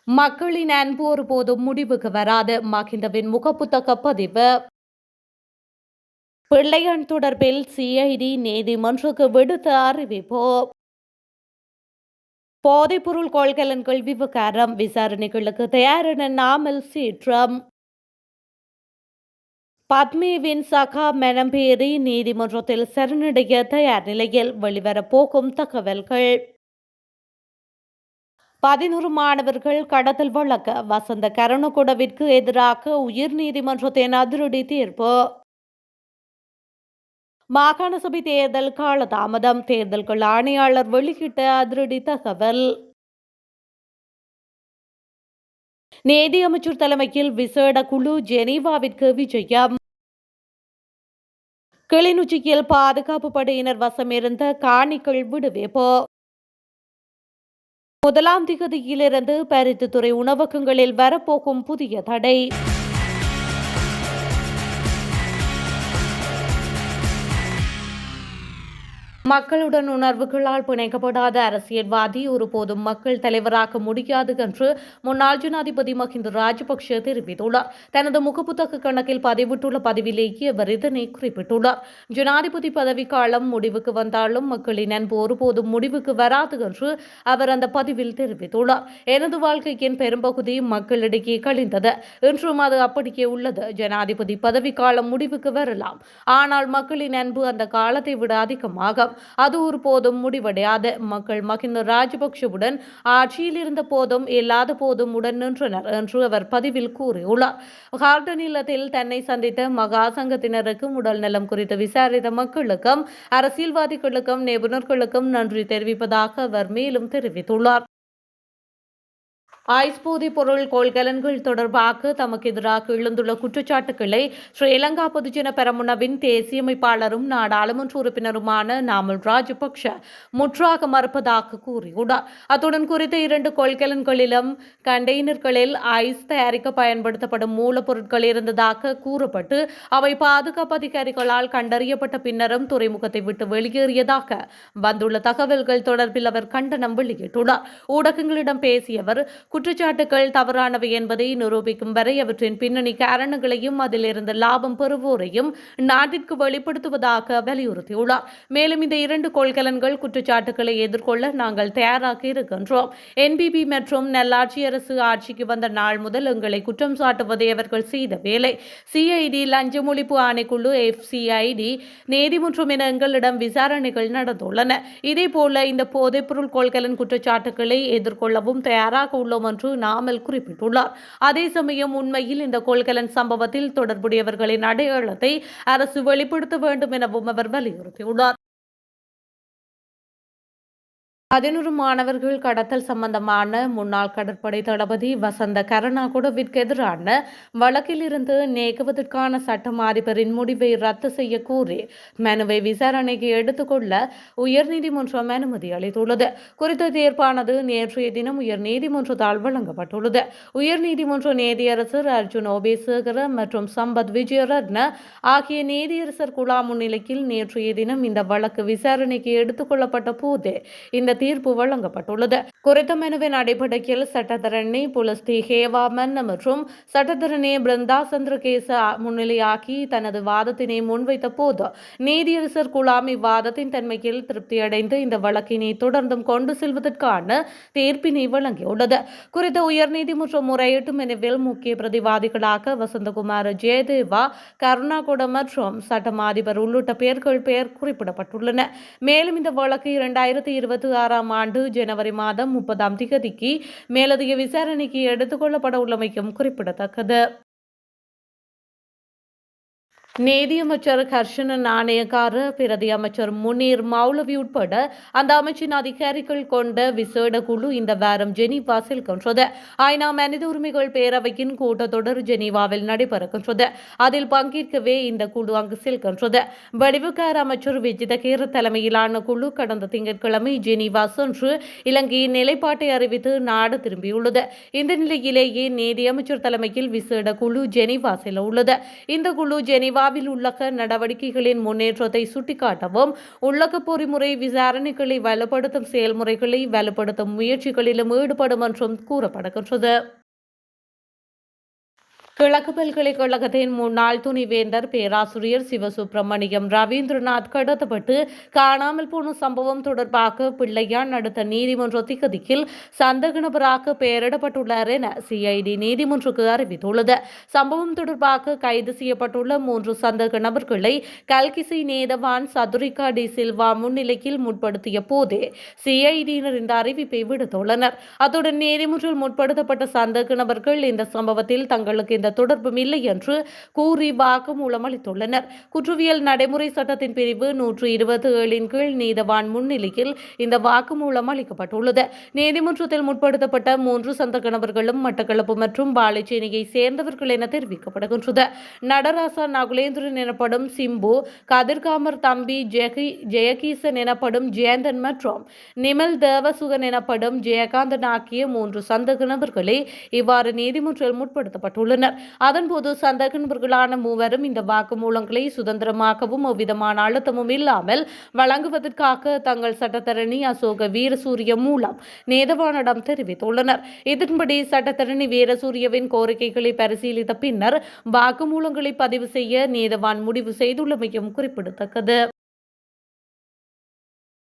மக்களின் அன்பு ஒருபோதும் முடிவுக்கு வராது. மகிந்தவின் முகப்புத்தக பதிவு. பிள்ளையான் தொடர்பில் சிஐடி நீதிமன்றுக்கு விடுத்த அறிவிப்பு. போதைப்பொருள் கொள்கலன்கள் விவகாரம் விசாரணைகளுக்கு தயாரென நாமல் சீற்றம். பத்மேவின் சகா மெனம்பேரி நீதிமன்றத்தில் சரணடைய தயார் நிலையில் வெளிவரப்போகும் தகவல்கள். 11 மாணவர்கள் கடத்தல் வழக்கு வசந்த கருணகுடவிற்கு எதிராக உயர் நீதிமன்றத்தின் அதிரடி தீர்ப்பு. மாகாண சபை தேர்தல் காலதாமதம் தேர்தல்கள் ஆணையாளர் வெளியிட்ட அதிரடி தகவல். நீதி அமைச்சர் தலைமையில் விசேட குழு ஜெனீவாவிற்கு விஜயம். கிளிநொச்சியில் பாதுகாப்பு படையினர் வசமிருந்த காணிகள் விடுவிப்பு. 1ஆம் திகதியிலிருந்து பருத்தித்துறை உணவகங்களில் வரப்போகும் புதிய தடை. மக்களுடன் உணர்வுகளால் பிணைக்கப்படாத அரசியல்வாதி ஒருபோதும் மக்கள் தலைவராக முடியாது என்று முன்னாள் ஜனாதிபதி மஹிந்த ராஜபக்ஷ தெரிவித்துள்ளார். தனது முகப்புத்தக கணக்கில் பதிவிட்டுள்ள பதிவிலேயே அவர் இதனை குறிப்பிட்டுள்ளார். ஜனாதிபதி பதவிக்காலம் முடிவுக்கு வந்தாலும் மக்களின் அன்பு ஒருபோதும் முடிவுக்கு வராது என்று அவர் அந்த பதிவில் தெரிவித்துள்ளார். எனது வாழ்க்கையின் பெரும்பகுதி மக்களிடையே கழிந்தது. இன்றும் அது அப்படியே உள்ளது. ஜனாதிபதி பதவிக்காலம் முடிவுக்கு வரலாம். ஆனால் மக்களின் அன்பு அந்த காலத்தை விட அதிகமாகும். அது ஒருபோதும் முடிவடையாது. மக்கள் மஹிந்த ராஜபக்ஷவுடன் ஆட்சியில் இருந்த போதும் இல்லாத போதும் உடன் நின்றனர் என்று அவர் பதிவில் கூறியுள்ளார். ஹார்டன் இல்லத்தில் தன்னை சந்தித்த மகா சங்கத்தினருக்கும் உடல் நலம் குறித்து விசாரித்த மக்களுக்கும் அரசியல்வாதிகளுக்கும் நிபுணர்களுக்கும் நன்றி தெரிவிப்பதாக அவர் மேலும் தெரிவித்துள்ளார். ஐஸ் போதைப் பொருள் கொள்கலன்கள் தொடர்பாக தமக்கு எதிராக எழுந்துள்ள குற்றச்சாட்டுகளை ஸ்ரீலங்கா பொதுஜன பெரமுனவின் தேசிய அமைப்பாளரும் நாடாளுமன்ற உறுப்பினருமான நாமல் ராஜபக்ஷ முற்றாக மறுப்பதாக கூறியுள்ளார். அத்துடன் குறித்த 2 கொள்கலன்களிலும் கண்டெய்னர்களில் ஐஸ் தயாரிக்க பயன்படுத்தப்படும் மூலப்பொருட்கள் இருந்ததாக கூறப்பட்டு அவை பாதுகாப்பு அதிகாரிகளால் கண்டறியப்பட்ட பின்னரும் துறைமுகத்தை விட்டு வெளியேறியதாக வந்துள்ள தகவல்கள் தொடர்பில் அவர் கண்டனம் வெளியிட்டுள்ளார். ஊடகங்களிடம் பேசிய அவர் குற்றச்சாட்டுகள் தவறானவை என்பதை நிரூபிக்கும் வரை அவற்றின் பின்னணி காரணங்களையும் அதிலிருந்து லாபம் பெறுவோரையும் நாட்டிற்கு வெளிப்படுத்துவதாக வலியுறுத்தியுள்ளார். மேலும் இந்த 2 கொள்கலன்கள் குற்றச்சாட்டுகளை எதிர்கொள்ள நாங்கள் தயாராக இருக்கின்றோம். என்பிபி மற்றும் நல்லாட்சி அரசு ஆட்சிக்கு வந்த நாள் முதல் எங்களை குற்றம் சாட்டுவதை அவர்கள் செய்த வேலை. சிஐடி லஞ்ச ஒழிப்பு ஆணைக்குழு FCID நீதிமன்றம் என எங்களிடம் விசாரணைகள் நடந்துள்ளன. இதேபோல இந்த போதைப்பொருள் கொள்கலன் குற்றச்சாட்டுகளை எதிர்கொள்ளவும் தயாராக உள்ளோம் என்று நாமல் குறிப்பிட்டுள்ளார். அதே சமயம் உண்மையில் இந்த கொள்கலன் சம்பவத்தில் தொடர்புடையவர்களின் அடையாளத்தை அரசு வெளிப்படுத்த வேண்டும் எனவும் அவர் வலியுறுத்தியுள்ளார். 11 மாணவர்கள் கடத்தல் சம்பந்தமான முன்னாள் கடற்படை தளபதி வசந்த கருணாகுடவிற்கு எதிரான வழக்கில் இருந்து நீக்குவதற்கான சட்டம் அதிபரின் முடிவை ரத்து செய்ய கோரி மனுவை விசாரணைக்கு எடுத்துக்கொள்ள உயர்நீதிமன்றம் அனுமதி அளித்துள்ளது. குறித்த தீர்ப்பானது நேற்றைய தினம் உயர்நீதிமன்றத்தால் வழங்கப்பட்டுள்ளது. உயர்நீதிமன்ற நீதியரசர் அர்ஜுன் ஓபேசேகர மற்றும் சம்பத் விஜயரத்ன ஆகிய நீதியரசர் குழா முன்னிலையில் நேற்றைய தினம் இந்த வழக்கு விசாரணைக்கு எடுத்துக் கொள்ளப்பட்ட போது இந்த தீர்ப்பு வழங்கப்பட்டுள்ளது. குறித்த மனுவின் அடிப்படையில் சட்டத்தரணி புலஸ்தி ஹேவாமன் மற்றும் சட்டத்தரணி பிருந்தா சந்திரகேச முன்னிலையாகி தனது வாதத்தினை முன்வைத்த போது நீதியரசர் குழாம் இவ்வாதத்தின் தன்மையில் திருப்தியடைந்து இந்த வழக்கினை தொடர்ந்தும் கொண்டு செல்வதற்கான தீர்ப்பினை வழங்கியுள்ளது. குறித்த உயர்நீதிமன்ற முறையீட்டு மனுவில் முக்கிய பிரதிவாதிகளாக வசந்தகுமார் ஜெயதேவா, கருணாகுட மற்றும் சட்டம் அதிபர் உள்ளிட்ட பெயர் குறிப்பிடப்பட்டுள்ளன. மேலும் இந்த வழக்கு 2026 ஆண்டு ஜனவரி மாதம் 30ஆம் திகதிக்கு மேலதிக விசாரணைக்கு எடுத்துக் கொள்ளப்பட உள்ளமையும் குறிப்பிடத்தக்கது. நீதியமைச்சர் ஹர்ஷன நாணயக்கார, பிரதி அமைச்சர் முனீர் மௌலவி உட்பட அந்த அமைச்சின் அதிகாரிகள் கொண்ட விசேட குழு இந்த வாரம் ஜெனீவா செல்கின்றது. ஐநா மனித உரிமைகள் பேரவையின் கூட்டத்தொடர் ஜெனீவாவில் நடைபெறுகின்றது. அதில் பங்கேற்கவே இந்த குழு அங்கு செல்கின்றது. வெளிவிகார அமைச்சர் விஜிதகேர தலைமையிலான குழு கடந்த திங்கட்கிழமை ஜெனீவா சென்று இலங்கையின் நிலைப்பாட்டை அறிவித்து நாடு திரும்பியுள்ளது. இந்த நிலையிலேயே நீதியமைச்சர் தலைமையில் விசேட குழு ஜெனீவா செல்ல உள்ளது. இந்த குழு ஜெனீவா பூங்காவில் உள்ளக நடவடிக்கைகளின் முன்னேற்றத்தை சுட்டிக்காட்டவும் உள்ளக பொறிமுறை விசாரணைகளை வலுப்படுத்தும் செயல்முறைகளை வலுப்படுத்தும் முயற்சிகளிலும் ஈடுபடும் என்றும் கூறப்படுகின்றது. கிழக்கு பல்கலைக்கழகத்தின் முன்னாள் துணைவேந்தர் பேராசிரியர் சிவசுப்பிரமணியம் ரவீந்திரநாத் கடத்தப்பட்டு காணாமல் போன சம்பவம் தொடர்பாக பிள்ளையான் அடுத்த நீதிமன்ற திகதியில் சந்தேக நபராக பெயரிடப்பட்டுள்ளார் என சிஐடி நீதிமன்றுக்கு அறிவித்துள்ளது. சம்பவம் தொடர்பாக கைது செய்யப்பட்டுள்ள 3 சந்தேக நபர்களை கல்கிசை நேதவான் சதுரிகா டி சில்வா முன்னிலையில் முற்படுத்திய போதே சிஐடியினர் இந்த அறிவிப்பை விடுத்துள்ளனர். அத்துடன் நீதிமன்றில் முற்படுத்தப்பட்ட சந்தேக நபர்கள் இந்த சம்பவத்தில் தங்களுக்கு இந்த தொடர்பும் இல்லை என்று கூறி வாக்குமூலம் அளித்துள்ளனர். குற்றவியல் நடைமுறை சட்டத்தின் பிரிவு 127 கீழ் நீதவான் முன்னிலையில் இந்த வாக்குமூலம் அளிக்கப்பட்டுள்ளது. நீதிமன்றத்தில் முற்படுத்தப்பட்ட 3 சந்தேக நபர்களும் மட்டக்களப்பு மற்றும் வாழைச்சேனையை சேர்ந்தவர்கள் என தெரிவிக்கப்படுகின்றது. நடராசா நகுலேந்திரன் எனப்படும் சிம்பு, கதிர்காமர் தம்பி ஜெயகீசன் எனப்படும் ஜெயந்தன் மற்றும் நிமல் தேவசுகன் எனப்படும் ஜெயகாந்தன் ஆகிய 3 சந்தேக நபர்களே இவ்வாறு நீதிமன்றில் முற்படுத்தப்பட்டுள்ளனர். அதன்போது சந்தேக நபர்களான மூவரும் இந்த வாக்குமூலங்களை சுதந்திரமாகவும் எவ்விதமான அழுத்தமும் இல்லாமல் வழங்குவதற்காக தங்கள் சட்டத்தரணி அசோக வீரசூரிய மூலம் நீதவானிடம் தெரிவித்துள்ளனர். இதன்படி சட்டத்தரணி வீரசூரியவின் கோரிக்கைகளை பரிசீலித்த பின்னர் வாக்குமூலங்களை பதிவு செய்ய நீதவான் முடிவு செய்துள்ளமையும் குறிப்பிடத்தக்கது.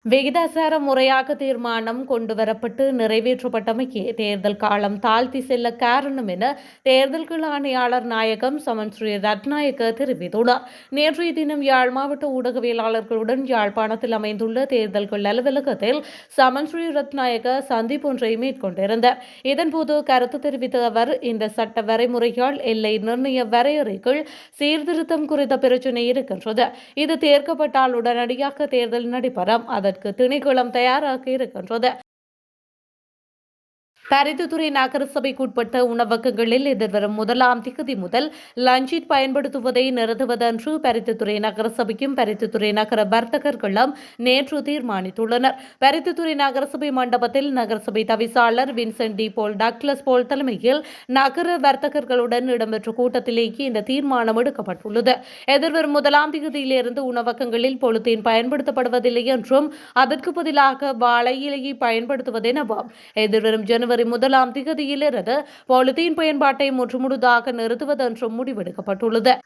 விகிதாசார முறையாக தீர்மானம் கொண்டுவரப்பட்டு நிறைவேற்றப்பட்டமைக்கு தேர்தல் காலம் தாழ்த்தி செல்ல காரணம் என தேர்தல்கள் ஆணையாளர் நாயகம் சமன் ஸ்ரீ ரத்நாயக்க தெரிவித்துள்ளார். நேற்றைய தினம் யாழ் மாவட்ட ஊடகவியலாளர்களுடன் யாழ்ப்பாணத்தில் அமைந்துள்ள தேர்தல்கள் அலுவலகத்தில் சமன் ஸ்ரீ ரத்நாயக்க சந்திப்பு ஒன்றை மேற்கொண்டிருந்தார். இதன்போது கருத்து தெரிவித்த அவர், இந்த சட்ட வரைமுறையால் எல்லை நிர்ணய வரையறைகள் சீர்திருத்தம் குறித்த பிரச்சினை இருக்கின்றது. இது தீர்க்கப்பட்டால் உடனடியாக தேர்தல் நடைபெறும். அதற்கு திணைக்களம் தயாராக இருக்கின்றது. பருத்தித்துறை நகரசபைக்குட்பட்ட உணவகங்களில் எதிர்வரும் 1ஆம் திகதி முதல் லஞ்சிட் பயன்படுத்துவதை நிறுத்துவதென்று பருத்தித்துறை நகரசபையும் பருத்தித்துறை நகர வர்த்தகர்களும் நேற்று தீர்மானித்துள்ளனர். பருத்தித்துறை நகரசபை மண்டபத்தில் நகரசபை தவிசாளர் வின்சென்ட் டி போல் டக்ளஸ் போல் தலைமையில் நகர வர்த்தகர்களுடன் இடம்பெற்ற கூட்டத்திலேயே இந்த தீர்மானம் எடுக்கப்பட்டுள்ளது. எதிர்வரும் 1ஆம் திகதியிலிருந்து உணவகங்களில் பொலித்தீன் பயன்படுத்தப்படுவதில்லை என்றும் அதற்கு பதிலாக வாழை இலையை பயன்படுத்துவதெனவும் எதிர்வரும் ஜனவரி 1ஆம் திகதியிலிருந்து பாலித்தீன் பயன்பாட்டை முற்றுமுழுதாக நிறுத்துவதென்றும் முடிவெடுக்கப்பட்டுள்ளது.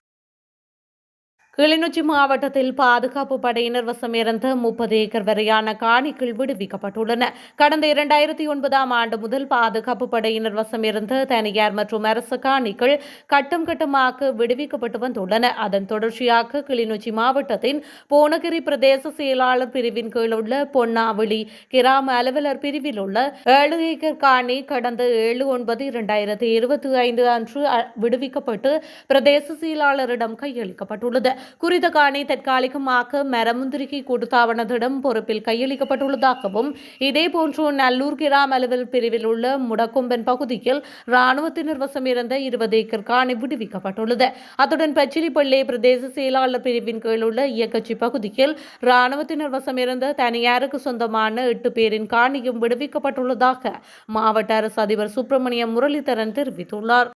கிளிநொச்சி மாவட்டத்தில் பாதுகாப்பு படையினர் வசம் இருந்த 30 ஏக்கர் வரையான காணிகள் விடுவிக்கப்பட்டுள்ளன. கடந்த 2009ஆம் ஆண்டு முதல் பாதுகாப்பு படையினர் வசம் இருந்த தனியார் மற்றும் அரசு காணிகள் கட்டம் கட்டமாக விடுவிக்கப்பட்டு வந்துள்ளன. அதன் தொடர்ச்சியாக கிளிநொச்சி மாவட்டத்தின் பூனகிரி பிரதேச செயலாளர் பிரிவின் கீழ் உள்ள பொன்னாவளி கிராம அலுவலர் பிரிவில் உள்ள 7 ஏக்கர் காணி கடந்த 7/9/2025 அன்று விடுவிக்கப்பட்டு பிரதேச செயலாளரிடம் கையளிக்கப்பட்டுள்ளது. குறித்த காணி தற்காலிகமாக மரமுந்திரிகை கூட்டுத்தாபனத்திடம் பொறுப்பில் கையளிக்கப்பட்டுள்ளதாகவும் இதேபோன்று நல்லூர் கிராம அலுவல் பிரிவில் உள்ள முடக்கொம்பன் பகுதியில் இராணுவத்தினர் வசம் இருந்த 20 ஏக்கர் காணி விடுவிக்கப்பட்டுள்ளது. அத்துடன் பச்சிலிப்பள்ளி பிரதேச செயலாளர் பிரிவின் கீழ் உள்ள இயக்கச்சி பகுதியில் இராணுவத்தினர் வசம் இருந்த தனியாருக்கு சொந்தமான 8 பேரின் காணியும் விடுவிக்கப்பட்டுள்ளதாக மாவட்ட அரசு அதிபர் சுப்பிரமணியம் முரளிதரன் தெரிவித்துள்ளார்.